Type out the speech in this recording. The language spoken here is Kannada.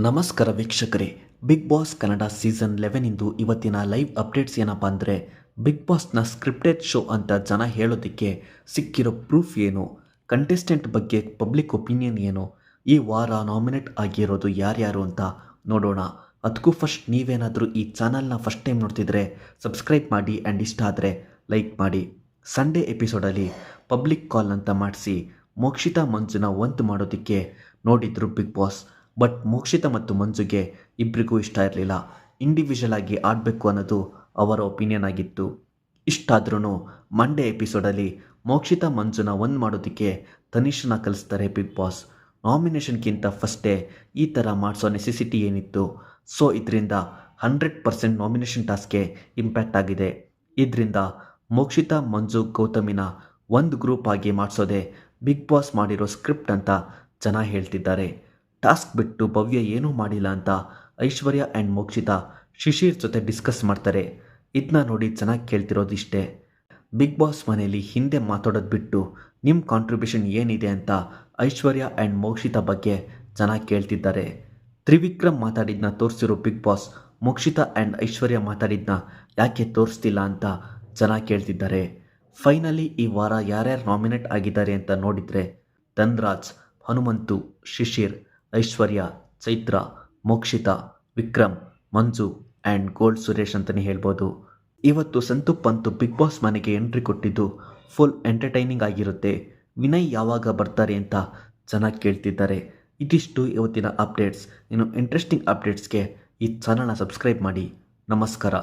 ನಮಸ್ಕಾರ ವೀಕ್ಷಕರೇ. ಬಿಗ್ ಬಾಸ್ ಕನ್ನಡ ಸೀಸನ್ 11 ಇಂದು ಇವತ್ತಿನ ಲೈವ್ ಅಪ್ಡೇಟ್ಸ್ ಏನಪ್ಪ ಅಂದರೆ, ಬಿಗ್ ಬಾಸ್ನ ಸ್ಕ್ರಿಪ್ಟೆಡ್ ಶೋ ಅಂತ ಜನ ಹೇಳೋದಕ್ಕೆ ಸಿಕ್ಕಿರೋ ಪ್ರೂಫ್ ಏನು, ಕಂಟೆಸ್ಟೆಂಟ್ ಬಗ್ಗೆ ಪಬ್ಲಿಕ್ ಒಪಿನಿಯನ್ ಏನು, ಈ ವಾರ ನಾಮಿನೇಟ್ ಆಗಿರೋದು ಯಾರ್ಯಾರು ಅಂತ ನೋಡೋಣ. ಅದಕ್ಕೂ ಫಸ್ಟ್ ನೀವೇನಾದರೂ ಈ ಚಾನಲ್ನ ಫಸ್ಟ್ ಟೈಮ್ ನೋಡ್ತಿದ್ರೆ ಸಬ್ಸ್ಕ್ರೈಬ್ ಮಾಡಿ ಆ್ಯಂಡ್ ಇಷ್ಟ ಆದರೆ ಲೈಕ್ ಮಾಡಿ. ಸಂಡೇ ಎಪಿಸೋಡಲ್ಲಿ ಪಬ್ಲಿಕ್ ಕಾಲ್ ಅಂತ ಮಾಡಿಸಿ ಮೋಕ್ಷಿತಾ ಮಂಜುನ ಒಂದ್ ಮಾಡೋದಕ್ಕೆ ನೋಡಿದ್ರು ಬಿಗ್ ಬಾಸ್. ಬಟ್ ಮೋಕ್ಷಿತಾ ಮತ್ತು ಮಂಜುಗೆ ಇಬ್ಬರಿಗೂ ಇಷ್ಟ ಇರಲಿಲ್ಲ. ಇಂಡಿವಿಜುವಲ್ ಆಗಿ ಆಡಬೇಕು ಅನ್ನೋದು ಅವರ ಒಪಿನಿಯನ್ ಆಗಿತ್ತು. ಇಷ್ಟಾದ್ರೂ ಮಂಡೇ ಎಪಿಸೋಡಲ್ಲಿ ಮೋಕ್ಷಿತಾ ಮಂಜುನ ಒಂದ್ ಮಾಡೋದಕ್ಕೆ ತನಿಷನ ಕಲಿಸ್ತಾರೆ ಬಿಗ್ ಬಾಸ್. ನಾಮಿನೇಷನ್ಗಿಂತ ಫಸ್ಟೇ ಈ ಥರ ಮಾಡಿಸೋ ನೆಸೆಸಿಟಿ ಏನಿತ್ತು? ಸೊ ಇದರಿಂದ 100% ನಾಮಿನೇಷನ್ ಟಾಸ್ಕ್ಗೆ ಇಂಪ್ಯಾಕ್ಟ್ ಆಗಿದೆ. ಇದರಿಂದ ಮೋಕ್ಷಿತಾ ಮಂಜು ಗೌತಮಿನ ಒಂದು ಗ್ರೂಪ್ ಆಗಿ ಮಾಡಿಸೋದೆ ಬಿಗ್ ಬಾಸ್ ಮಾಡಿರೋ ಸ್ಕ್ರಿಪ್ಟ್ ಅಂತ ಜನ ಹೇಳ್ತಿದ್ದಾರೆ. ಟಾಸ್ಕ್ ಬಿಟ್ಟು ಭವ್ಯ ಏನೂ ಮಾಡಿಲ್ಲ ಅಂತ ಐಶ್ವರ್ಯ ಆ್ಯಂಡ್ ಮೋಕ್ಷಿತಾ ಶಿಶಿರ್ ಜೊತೆ ಡಿಸ್ಕಸ್ ಮಾಡ್ತಾರೆ. ಇದನ್ನ ನೋಡಿ ಜನ ಕೇಳ್ತಿರೋದಿಷ್ಟೇ, ಬಿಗ್ ಬಾಸ್ ಮನೆಯಲ್ಲಿ ಹಿಂದೆ ಮಾತಾಡೋದು ಬಿಟ್ಟು ನಿಮ್ಮ ಕಾಂಟ್ರಿಬ್ಯೂಷನ್ ಏನಿದೆ ಅಂತ ಐಶ್ವರ್ಯ ಆ್ಯಂಡ್ ಮೋಕ್ಷಿತಾ ಬಗ್ಗೆ ಜನ ಕೇಳ್ತಿದ್ದಾರೆ. ತ್ರಿವಿಕ್ರಮ್ ಮಾತಾಡಿದ್ನ ತೋರಿಸಿರೋ bigg boss Mokshitha and Aishwarya ಮಾತಾಡಿದ್ನ ಯಾಕೆ ತೋರಿಸ್ತಿಲ್ಲ ಅಂತ ಜನ ಕೇಳ್ತಿದ್ದಾರೆ. ಫೈನಲಿ ಈ ವಾರ ಯಾರ್ಯಾರು ನಾಮಿನೇಟ್ ಆಗಿದ್ದಾರೆ ಅಂತ ನೋಡಿದರೆ, ಧನ್ರಾಜ್, ಹನುಮಂತು, ಶಿಶಿರ್, ಐಶ್ವರ್ಯ, ಚೈತ್ರ, ಮೋಕ್ಷಿತಾ, ವಿಕ್ರಮ್, ಮಂಜು ಆ್ಯಂಡ್ ಗೋಲ್ಡ್ ಸುರೇಶ್ ಅಂತಲೇ ಹೇಳ್ಬೋದು. ಇವತ್ತು ಸಂತು ಪಂತು ಬಿಗ್ ಬಾಸ್ ಮನೆಗೆ ಎಂಟ್ರಿ ಕೊಟ್ಟಿದ್ದು ಫುಲ್ ಎಂಟರ್ಟೈನಿಂಗ್ ಆಗಿರುತ್ತೆ. ವಿನಯ್ ಯಾವಾಗ ಬರ್ತಾರೆ ಅಂತ ಜನ ಕೇಳ್ತಿದ್ದಾರೆ. ಇದಿಷ್ಟು ಇವತ್ತಿನ ಅಪ್ಡೇಟ್ಸ್. ಇನ್ನು ಇಂಟ್ರೆಸ್ಟಿಂಗ್ ಅಪ್ಡೇಟ್ಸ್ಗೆ ಈ ಚಾನಲ್ನ ಸಬ್ಸ್ಕ್ರೈಬ್ ಮಾಡಿ. ನಮಸ್ಕಾರ.